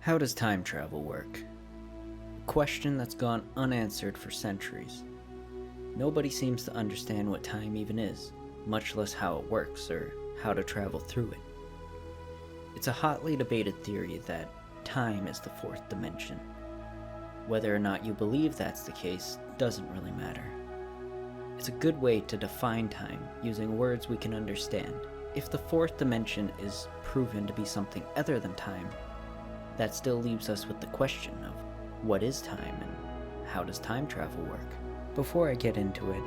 How does time travel work? A question that's gone unanswered for centuries. Nobody seems to understand what time even is, much less how it works or how to travel through it. It's a hotly debated theory that time is the fourth dimension. Whether or not you believe that's the case doesn't really matter. It's a good way to define time using words we can understand. If the fourth dimension is proven to be something other than time, that still leaves us with the question of what is time and how does time travel work? Before I get into it,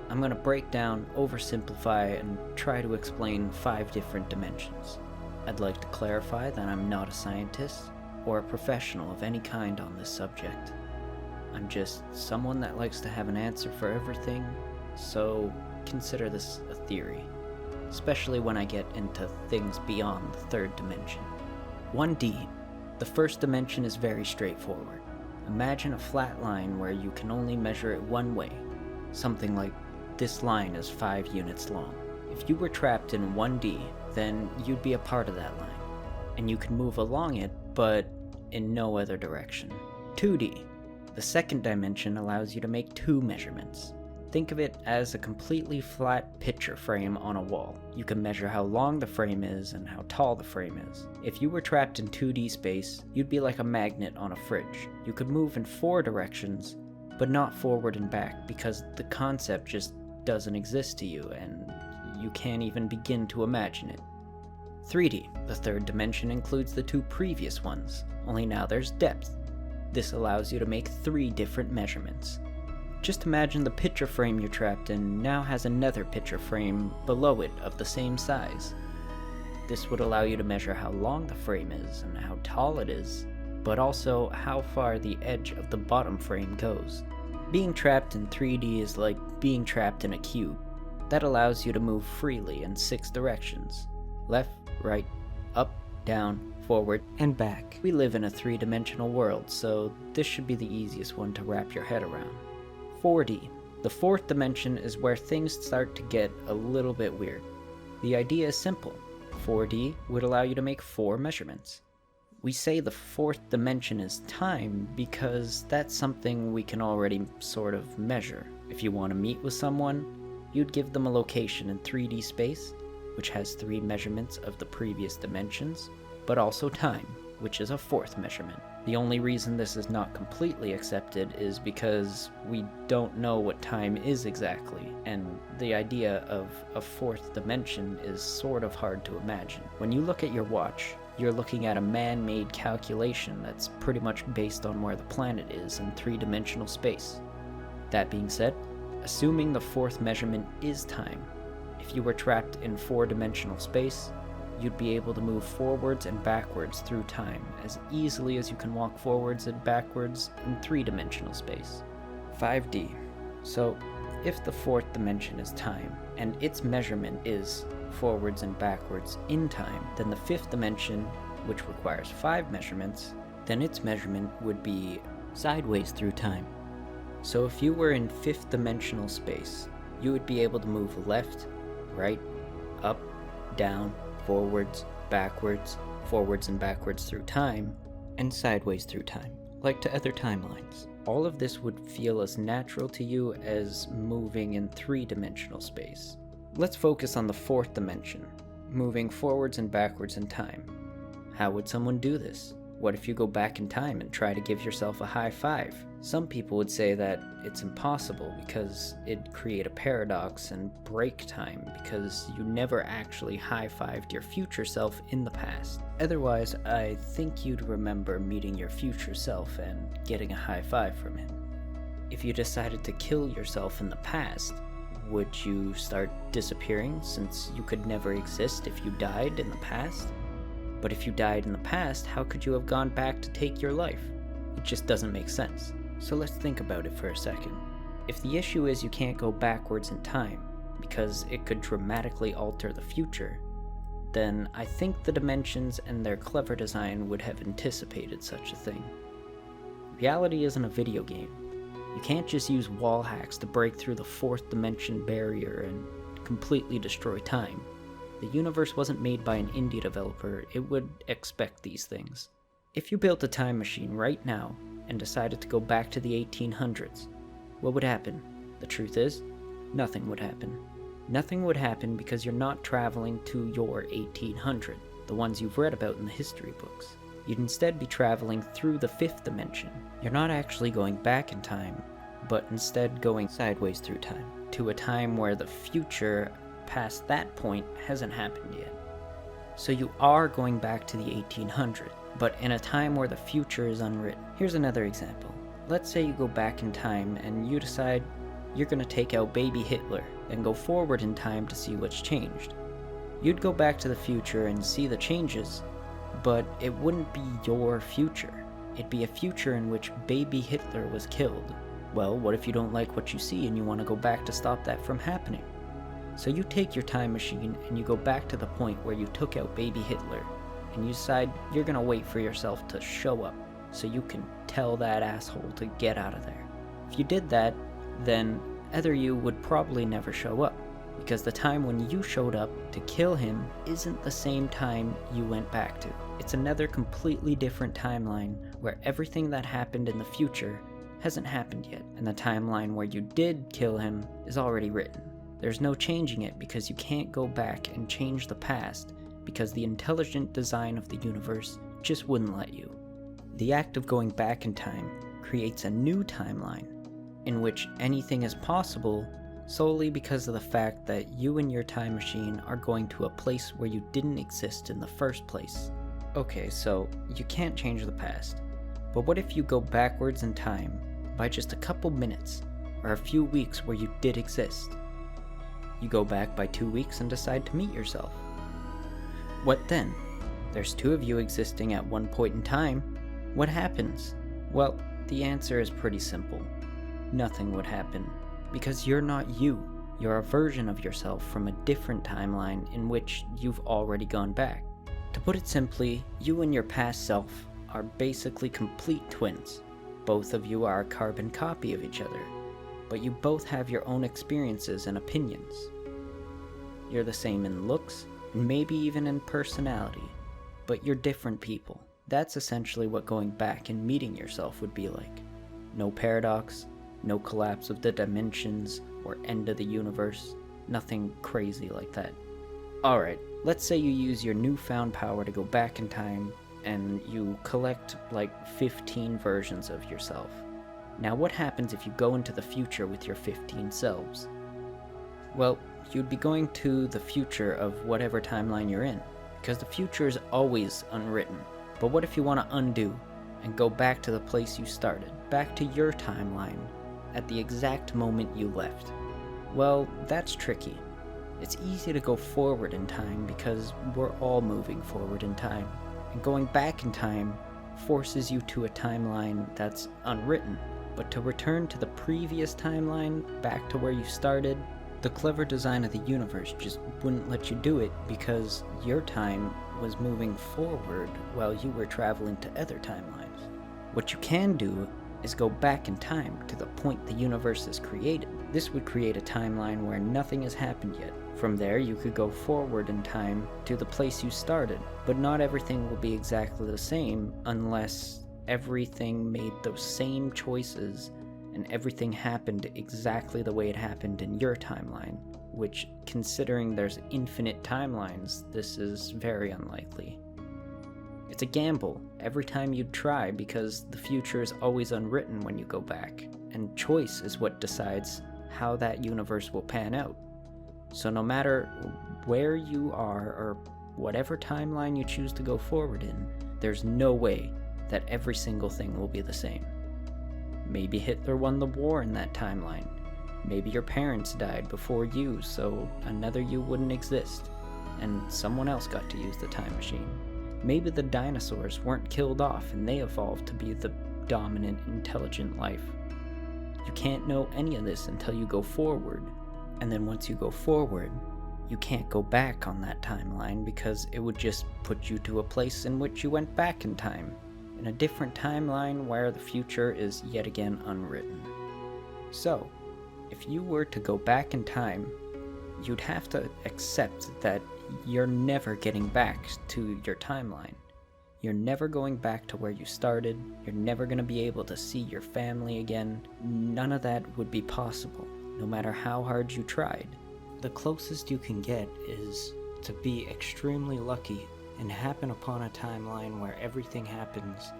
I'm going to break down, oversimplify, and try to explain 5 different dimensions. I'd like to clarify that I'm not a scientist or a professional of any kind on this subject. I'm just someone that likes to have an answer for everything, so consider this a theory, especially when I get into things beyond the 3rd dimension. 1D. The first dimension is very straightforward. Imagine a flat line where you can only measure it one way. Something like this line is 5 units long. If you were trapped in 1D, then you'd be a part of that line, and you can move along it, but in no other direction. 2D. The second dimension allows you to make 2 measurements. Think of it as a completely flat picture frame on a wall. You can measure how long the frame is and how tall the frame is. If you were trapped in 2D space, you'd be like a magnet on a fridge. You could move in 4 directions, but not forward and back because the concept just doesn't exist to you and you can't even begin to imagine it. 3D. The 3rd dimension includes the 2 previous ones, only now there's depth. This allows you to make 3 different measurements. Just imagine the picture frame you're trapped in now has another picture frame below it of the same size. This would allow you to measure how long the frame is and how tall it is, but also how far the edge of the bottom frame goes. Being trapped in 3D is like being trapped in a cube. That allows you to move freely in 6 directions: left, right, up, down, forward, and back. We live in a 3-dimensional world, so this should be the easiest one to wrap your head around. 4D. The 4th dimension is where things start to get a little bit weird. The idea is simple. 4D would allow you to make 4 measurements. We say the 4th dimension is time because that's something we can already sort of measure. If you want to meet with someone, you'd give them a location in 3D space, which has 3 measurements of the previous dimensions, but also time, which is a 4th measurement. The only reason this is not completely accepted is because we don't know what time is exactly, and the idea of a 4th dimension is sort of hard to imagine. When you look at your watch, you're looking at a man-made calculation that's pretty much based on where the planet is in 3-dimensional space. That being said, assuming the 4th measurement is time, if you were trapped in 4-dimensional space, you'd be able to move forwards and backwards through time as easily as you can walk forwards and backwards in 3-dimensional space. 5D. So, if the 4th dimension is time, and its measurement is forwards and backwards in time, then the 5th dimension, which requires 5 measurements, then its measurement would be sideways through time. So if you were in 5th dimensional space, you would be able to move left, right, up, down, forwards and backwards through time, and sideways through time, like to other timelines. All of this would feel as natural to you as moving in 3-dimensional space. Let's focus on the 4th dimension, moving forwards and backwards in time. How would someone do this? What if you go back in time and try to give yourself a high five? Some people would say that it's impossible because it'd create a paradox and break time because you never actually high-fived your future self in the past. Otherwise, I think you'd remember meeting your future self and getting a high five from him. If you decided to kill yourself in the past, would you start disappearing since you could never exist if you died in the past? But if you died in the past, how could you have gone back to take your life? It just doesn't make sense. So let's think about it for a second. If the issue is you can't go backwards in time, because it could dramatically alter the future, then I think the dimensions and their clever design would have anticipated such a thing. Reality isn't a video game. You can't just use wall hacks to break through the 4th dimension barrier and completely destroy time. The universe wasn't made by an indie developer, it would expect these things. If you built a time machine right now and decided to go back to the 1800s, what would happen? The truth is, nothing would happen. Nothing would happen because you're not traveling to your 1800, the ones you've read about in the history books. You'd instead be traveling through the fifth dimension. You're not actually going back in time, but instead going sideways through time, to a time where the future past that point hasn't happened yet. So you are going back to the 1800, but in a time where the future is unwritten. Here's another example. Let's say you go back in time and you decide you're going to take out baby Hitler, then go forward in time to see what's changed. You'd go back to the future and see the changes, but it wouldn't be your future. It'd be a future in which baby Hitler was killed. Well, what if you don't like what you see and you want to go back to stop that from happening? So you take your time machine and you go back to the point where you took out baby Hitler, and you decide you're going to wait for yourself to show up so you can tell that asshole to get out of there. If you did that, then other you would probably never show up, because the time when you showed up to kill him isn't the same time you went back to. It's another completely different timeline where everything that happened in the future hasn't happened yet, and the timeline where you did kill him is already written. There's no changing it because you can't go back and change the past because the intelligent design of the universe just wouldn't let you. The act of going back in time creates a new timeline in which anything is possible solely because of the fact that you and your time machine are going to a place where you didn't exist in the first place. Okay, so you can't change the past, but what if you go backwards in time by just a couple minutes or a few weeks where you did exist? You go back by 2 weeks and decide to meet yourself. What then? There's two of you existing at one point in time. What happens? Well, the answer is pretty simple. Nothing would happen, because you're not you. You're a version of yourself from a different timeline in which you've already gone back. To put it simply, you and your past self are basically complete twins. Both of you are a carbon copy of each other, but you both have your own experiences and opinions. You're the same in looks, and maybe even in personality, but you're different people. That's essentially what going back and meeting yourself would be like. No paradox, no collapse of the dimensions or end of the universe, nothing crazy like that. Alright, let's say you use your newfound power to go back in time and you collect like 15 versions of yourself. Now what happens if you go into the future with your 15 selves? Well, you'd be going to the future of whatever timeline you're in, because the future is always unwritten. But what if you want to undo and go back to the place you started, back to your timeline, at the exact moment you left? Well, that's tricky. It's easy to go forward in time because we're all moving forward in time, and going back in time forces you to a timeline that's unwritten. But to return to the previous timeline, back to where you started, the clever design of the universe just wouldn't let you do it because your time was moving forward while you were traveling to other timelines. What you can do is go back in time to the point the universe is created. This would create a timeline where nothing has happened yet. From there, you could go forward in time to the place you started, but not everything will be exactly the same unless everything made those same choices and everything happened exactly the way it happened in your timeline, which, considering there's infinite timelines, this is very unlikely. It's a gamble every time you try because the future is always unwritten when you go back, and choice is what decides how that universe will pan out. So no matter where you are or whatever timeline you choose to go forward in, there's no way that every single thing will be the same. Maybe Hitler won the war in that timeline. Maybe your parents died before you, so another you wouldn't exist, and someone else got to use the time machine. Maybe the dinosaurs weren't killed off and they evolved to be the dominant, intelligent life. You can't know any of this until you go forward, and then once you go forward, you can't go back on that timeline because it would just put you to a place in which you went back in time, in a different timeline where the future is yet again unwritten. So, if you were to go back in time, you'd have to accept that you're never getting back to your timeline. You're never going back to where you started. You're never going to be able to see your family again. None of that would be possible, no matter how hard you tried. The closest you can get is to be extremely lucky and happen upon a timeline where everything happens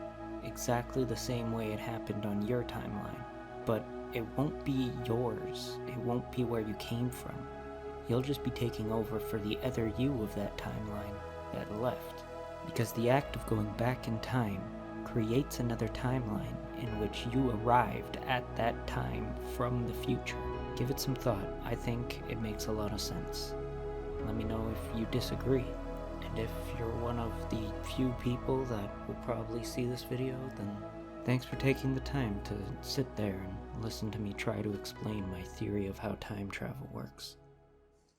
exactly the same way it happened on your timeline. But it won't be yours. It won't be where you came from. You'll just be taking over for the other you of that timeline that left. Because the act of going back in time creates another timeline in which you arrived at that time from the future. Give it some thought. I think it makes a lot of sense. Let me know if you disagree. And if you're one of the few people that will probably see this video, then thanks for taking the time to sit there and listen to me try to explain my theory of how time travel works.